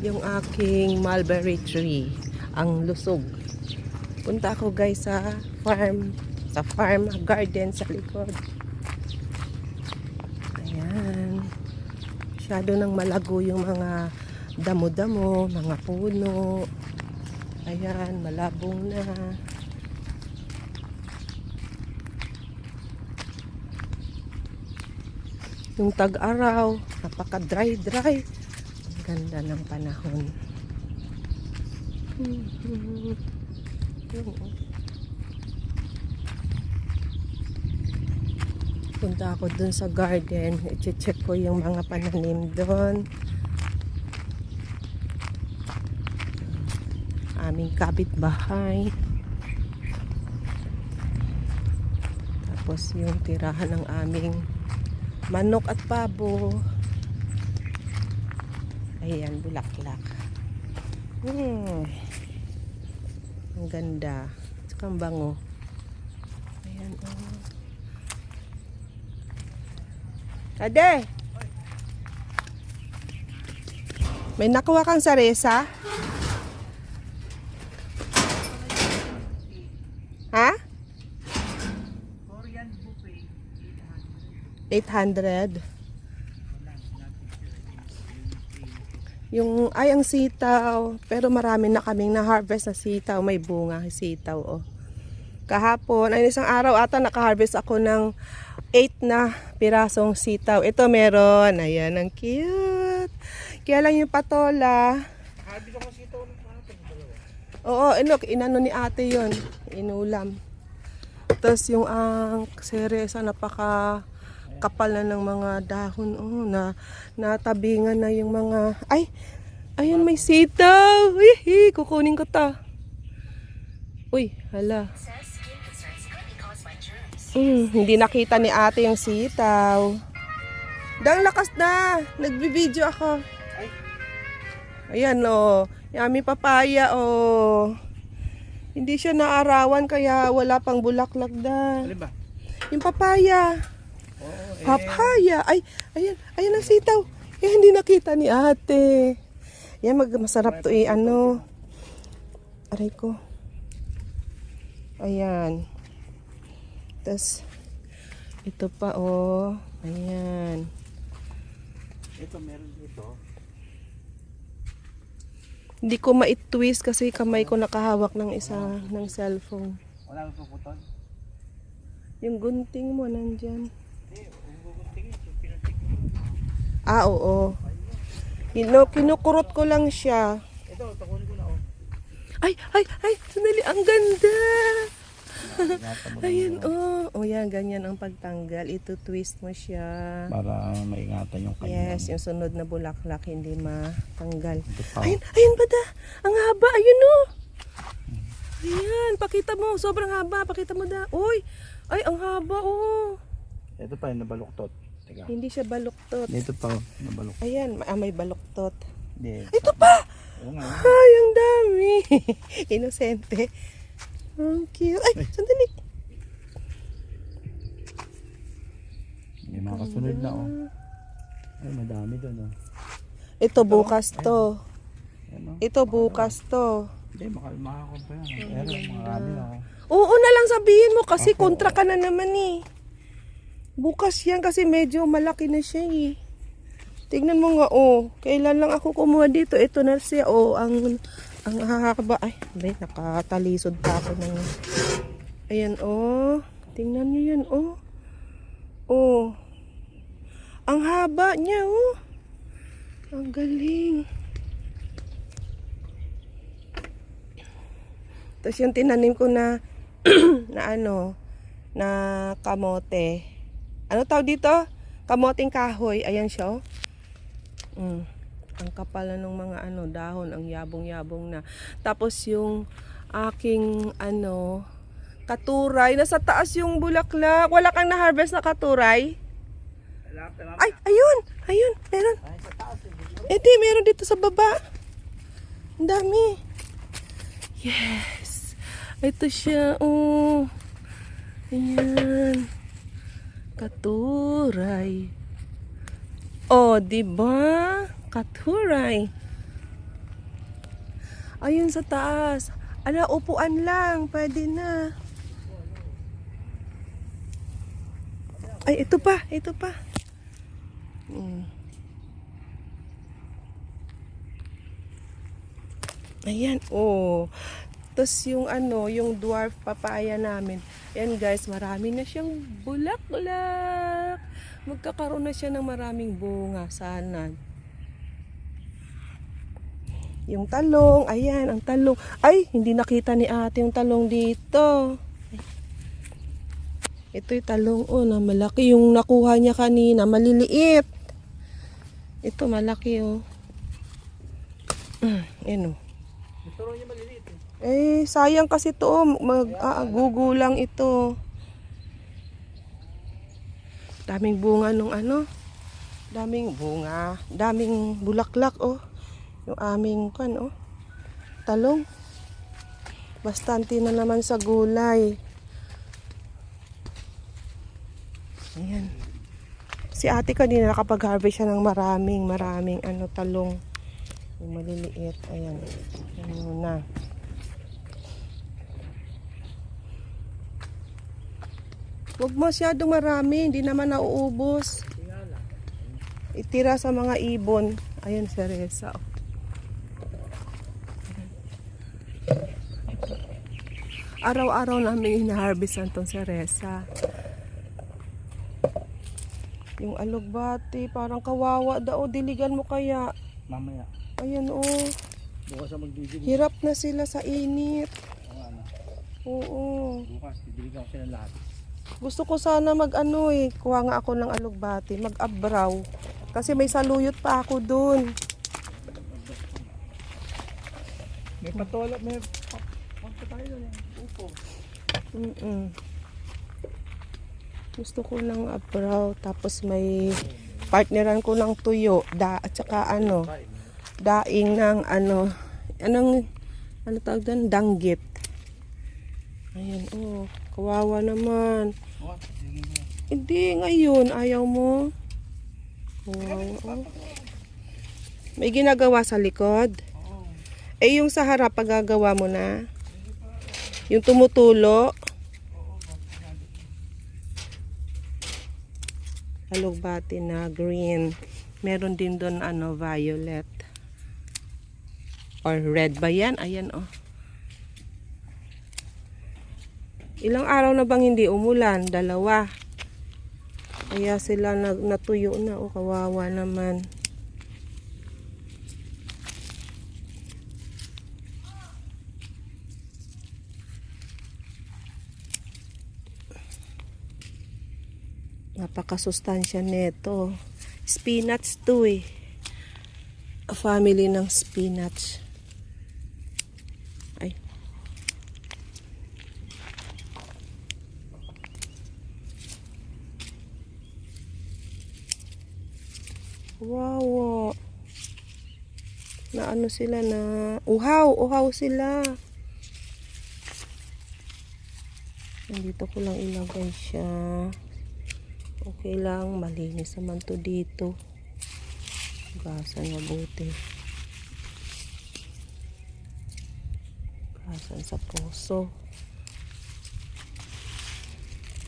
yung aking mulberry tree, ang lusog. Punta ako guys sa farm garden sa likod. Ayan, masyado nang malago yung mga damo-damo, mga puno. Ayan, malabong na. Yung tag-araw, napaka-dry. Ang ganda ng panahon. Punta ako dun sa garden. I-check ko yung mga pananim dun. Aming kapitbahay. Tapos yung tirahan ng aming manok at pabo. Ayan, bulaklak. Ang ganda. Tsaka ang bango. Ayan, oh. Kade! May nakuha kang saresa? Ha? 800. Yung ay ang sitaw, pero marami na kaming na-harvest na sitaw, may bunga sitaw oh. Kahapon, ay isang araw ata naka-harvest ako ng 8 na pirasong sitaw. Ito meron, ayan, ang cute. Kaya lang yung patola. Harvest ako sitaw ng dalawa. Oo, look, inano ni ate yon, inulam. Tapos yung ang seresa napaka kapal na ng mga dahon, oh, na natabingan na yung mga, ay, ayun may sitaw. Hihi, kukunin ko ta. Uy, hala. Hindi nakita ni ate yung sitaw. Dang lakas na, nagbibideo ako. Ayan oh, yummy papaya oh. Hindi siya naarawan kaya wala pang bulaklak na. Alin ba? Yung papaya. Oo, Papaya. Ay, ayan ang sitaw. Hindi nakita ni ate. Yan, masarap to ano. Aray ko. Ayan. Tapos, ito pa oh. Ayan. Ito meron dito. Hindi ko ma-twist kasi kamay ko nakahawak ng isa ng cellphone. Wala nang puputol? Yung gunting mo nandyan. Hindi, guntingin. Pinutik. Ah, oo. Kinukurot ko lang siya. Ito, takunin ko na oh. Ay, sandali, ang ganda. Ingatan mo lang Ayan, yun. oh, yan, ganyan ang pagtanggal. Ito twist mo siya. Para maingatan yung kanya. Yes, yung sunod na bulaklak hindi matanggal. Ito pa. Ayun ba da? Ang haba, ayun oh. Ayan, pakita mo, sobrang haba, pakita mo da. Uy, ay, ang haba oh. Ito pa yung nabaluktot. Teka. Hindi siya baluktot. Dito pa oh, nabaluktot. Ayan, may baluktot. Hindi. Ito pa! Oo nga. Ay, ang dami. Inosente. Ang cute. Ay, sandali. May mga kasunod na oh. Ay, madami doon oh. Ito bukas to. Ayan oh. Ito bukas to. Hindi, makakon pa yan. Pero marami na oh. Oo na lang sabihin mo kasi Opo. kontra ka na naman eh. Bukas yan kasi medyo malaki na siya eh. Tignan mo nga oh. Kailan lang ako kumuha dito. Ito na siya oh. Ang hahaba. Ay, nakatalisod pa ako ng... Ayan oh. Tingnan nyo yan oh. Oh. Ang haba niya oh. Ang galing. Tapos yung tinanim ko na na kamote. Ano tawag dito? Kamoteng kahoy. Ayan siya oh. Ang kapal na ng mga dahon, ang yabong-yabong na. Tapos yung aking katuray, nasa taas yung bulaklak. Wala kang na-harvest na katuray? Ay, ayun, meron. Meron dito sa baba. Ang dami. Yes. Ito siya, oh. Ayan. Katuray. Oh, diba? Katuray. Ayun sa taas. Ala, upuan lang. Pwede na. Ay, ito pa. Ito pa. Ayan, oh. Tapos yung ano, yung dwarf papaya namin. Yan guys, marami na siyang bulaklak. Magkakaroon na siya ng maraming bunga. Sana. Yung talong, ayan, ang talong. Ay, hindi nakita ni ate yung talong dito. Ito yung talong, oh, na malaki. Yung nakuha niya kanina, maliliit. Ito, malaki, oh. Yan, oh. Ito niya maliliit eh. Eh, sayang kasi to, gugulang ito. Daming bunga nung ano. Daming bunga. Daming bulaklak, oh. Yung aming oh. Talong. Bastante na naman sa gulay. Ayan. Si ate kanina nakapag-harvest siya ng maraming ano, talong. Yung maliliit. Ayan. Ayan na. Huwag masyadong marami, hindi naman nauubos. Itira sa mga ibon. Ayan si Reza. Araw-araw namin hina-harvestan tong si Reza. Yung alugbati, parang kawawa daw. Diligan mo kaya. Mamaya. Ayan, oh. Bukas sa magdidilig. Hirap na sila sa init. Oo. Bukas, didiligan ko sila lahat. Gusto ko sana mag-ano eh. Kuha nga ako ng alugbati. Mag-abraw. Kasi may saluyot pa ako dun. May patola, may pagka tayo doon eh. Upo. Gusto ko ng abraw. Tapos may partneran ko ng tuyo. At saka ano. Daing ng ano. Ano tawag doon? Danggit. Ayan, oh. Kawawa naman. Oh, Hindi, ngayon. Ayaw mo. Kawawa, oh. May ginagawa sa likod? Eh, yung sa harap, pagagawa mo na? Yung tumutulo? Alugbati na green. Meron din doon, ano, violet. Or red ba yan? Ayan, oh. Ilang araw na bang hindi umulan? 2. Kaya sila natuyo na. O, kawawa naman. Napakasustansya nito. Spinach to eh. A family ng spinach. Ay. Wow. Na ano sila na uhaw sila. Dito ko lang ilagay siya. Okay lang, malinis naman to dito. Gasan mabuti. Gasan sa puso.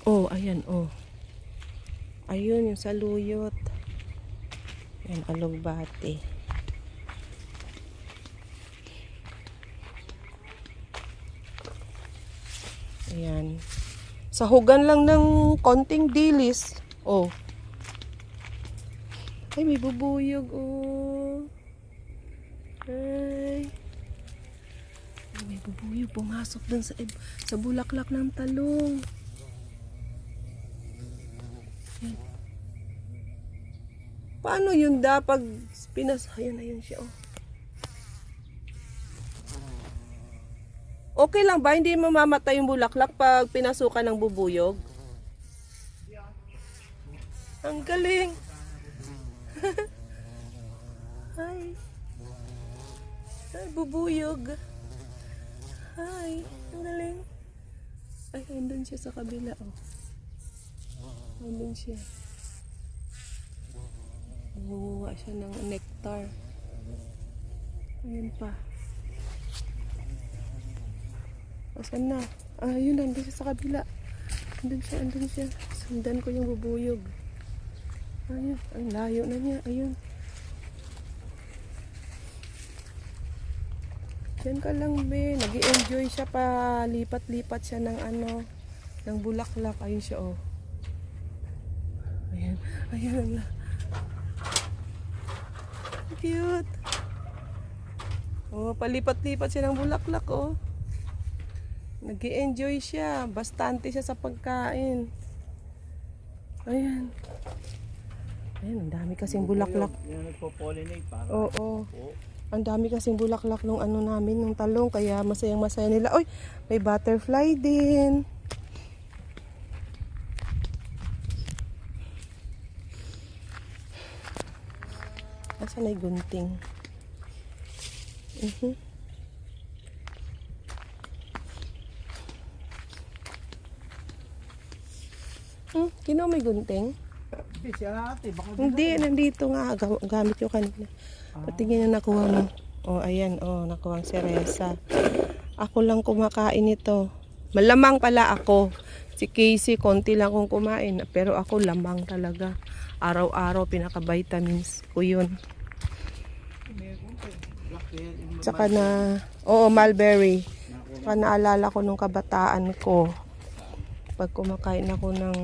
Oh, ayan, oh. Ayun, yung saluyot. Yan, alugbati. Ayan. Sahugan lang ng konting dilis. Oh. Ay, may bubuyog. Oh. Ay. Ay, may bubuyog. Pumasok dun sa bulaklak ng talong. Ayan. Paano yun pag ayun siya. Oh. Okay lang ba? Hindi mamamatay yung bulaklak pag pinasukan ng bubuyog? Ang galing! Ay! Ay, bubuyog! Ay! Ang galing! Ay, andun siya sa kabila. Oh. Andun siya. Nangunguha siya ng nectar. Ayun pa. Asan na? Ah, yun, nandun siya sa kabila. Andun siya. Sundan ko yung bubuyog. Ayun, ang layo na niya. Ayun. Diyan ka lang, be. Nag-i-enjoy siya pa. Lipat-lipat siya ng ano, ng bulaklak. Ayun siya, oh. Ayan. Ayan. Cute. Oh, palipat-lipat siya ng bulaklak, oh. Nag-i-enjoy siya. Bastante siya sa pagkain. Ayan. Ayan, ang dami kasing bulaklak. Yung nagpo-pollinate para. Oo. Oo. Ang dami kasing bulaklak nung ano namin, nung talong. Kaya masayang-masaya nila. Oy, may butterfly din. Asan ay gunting? Kino may gunting? Hindi, siya ate. Baka Hindi, nandito nga. Gamit yung kanina. Patingin na nakuha mo. Oh, ayan. Oh, nakuha ang seresa. Ako lang kumakain ito. Malamang pala ako. Si Casey, konti lang kong kumain. Pero ako lamang talaga. Araw-araw, pinaka-vitamins ko yun. Tsaka na, oo, mulberry. Tsaka naalala ko nung kabataan ko. Pag kumakain ako ng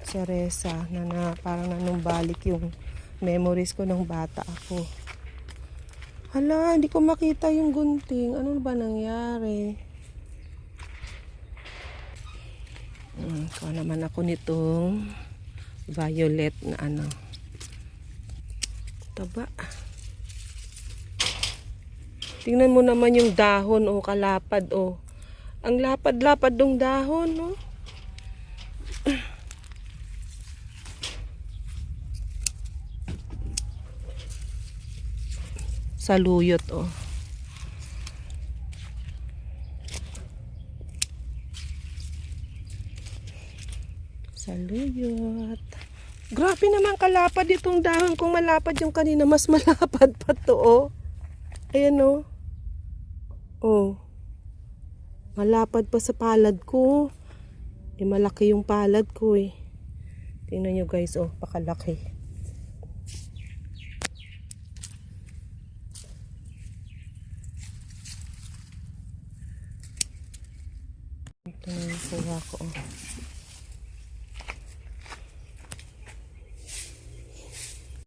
seresa na parang nanumbalik yung memories ko nung bata ako. Hala, hindi ko makita yung gunting. Ano ba nangyari? Kuha naman ako nitong violet na ano. Taba. Tingnan mo naman yung dahon o kalapad o. Ang lapad-lapad ng dahon, no? Saluyot, oh. Saluyot. Grabe naman kalapad itong dahon. Kung malapad yung kanina, mas malapad pa to, oh. Ayan, oh. Oh. Malapad pa sa palad ko. Malaki yung palad ko, eh. Tingnan nyo, guys, oh. Pakalaki. Ito na yung kuha ko, oh.